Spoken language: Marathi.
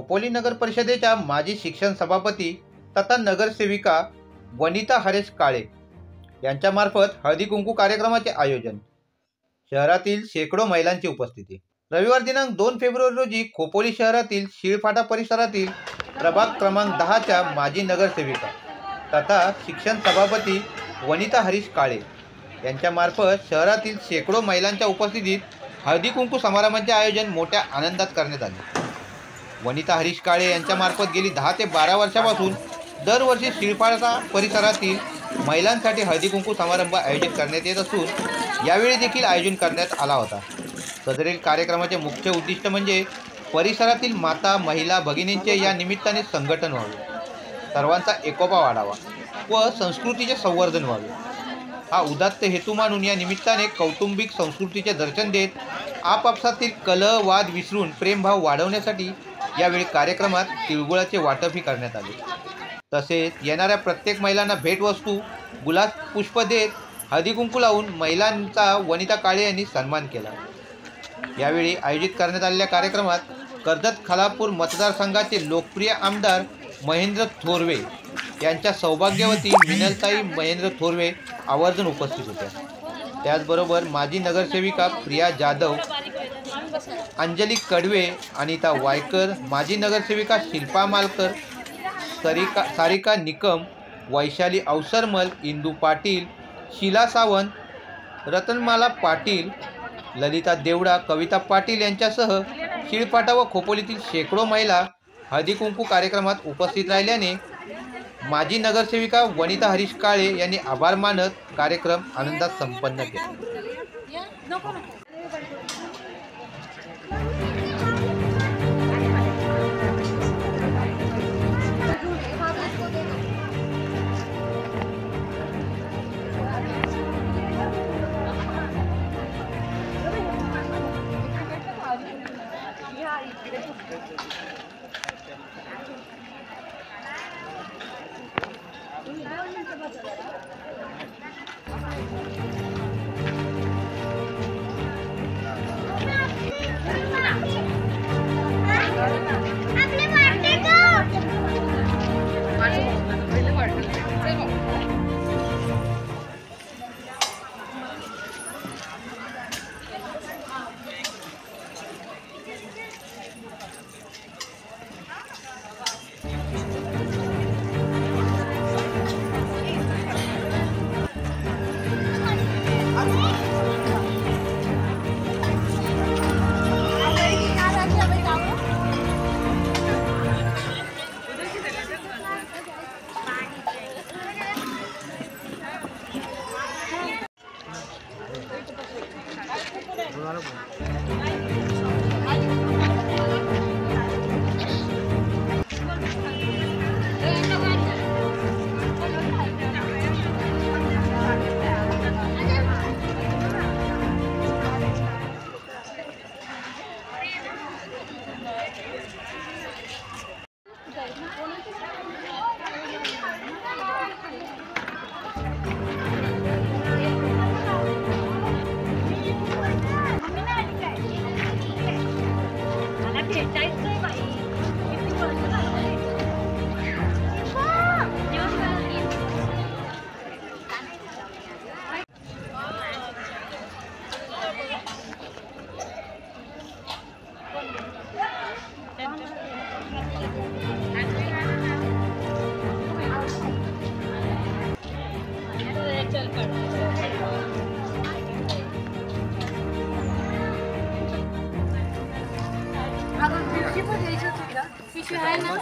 खोपोली नगर परिषदेच्या माजी शिक्षण सभापती तथा नगरसेविका वनिता हरेश काळे यांच्यामार्फत हळदी कुंकू कार्यक्रमाचे आयोजन. शहरातील शेकडो महिलांची उपस्थिती. रविवार दिनांक 2 फेब्रुवारी रोजी खोपोली शहरातील शिळफाटा परिसरातील प्रभाग क्रमांक 10च्या माजी नगरसेविका तथा शिक्षण सभापती वनिता हरीश काळे यांच्यामार्फत शहरातील शेकडो महिलांच्या उपस्थितीत हळदी कुंकू समारंभाचे आयोजन मोठ्या आनंदात करण्यात आले. वनिता हरीश काळे यांच्यामार्फत गेली 10 ते 12 वर्षापासून दरवर्षी शिळफाटा परिसरातील महिलांसाठी हळदी कुंकू समारंभ आयोजित करण्यात येत असून यावेळी देखील आयोजन करण्यात आला होता. सदरील कार्यक्रमाचे मुख्य उद्दिष्ट म्हणजे परिसरातील माता महिला भगिनींचे या निमित्ताने संघटन व्हावे, सर्वांचा एकोपा वाढावा व संस्कृतीचे संवर्धन व्हावे हा उदात्त हेतू मानून या निमित्ताने कौटुंबिक संस्कृतीचे दर्शन देत आपापसातील कलह वाद विसरून प्रेमभाव वाढवण्यासाठी यावेळी कार्यक्रमात तिळगुळाचे वाटपही करण्यात आले. तसेच येणाऱ्या प्रत्येक महिलांना भेटवस्तू गुलाब पुष्प देत हळदी कुंकू लावून महिलांचा वनिता काळे यांनी सन्मान केला. यावेळी आयोजित करण्यात आलेल्या कार्यक्रमात कर्जत खालापूर मतदारसंघाचे लोकप्रिय आमदार महेंद्र थोरवे यांच्या सौभाग्यवती मिनलताई महेंद्र थोरवे आवर्जून उपस्थित होत्या. त्याचबरोबर माजी नगरसेविका प्रिया जाधव, अंजली कडवे, अनिता वायकर, माजी नगरसेविका शिल्पा मालकर, सारिका निकम, वैशाली अवसरमल, इंदू पाटील, शीला सावंत, रतनमाला पाटील, ललिता देवडा, कविता पाटील यांच्यासह शिळफाटा व खोपोलीतील शेकडो महिला हळदी कुंकू कार्यक्रमात उपस्थित राहिल्याने माजी नगरसेविका वनिता हरीश काळे यांनी आभार मानत कार्यक्रम आनंदात संपन्न केला. पिशवी आहे ना.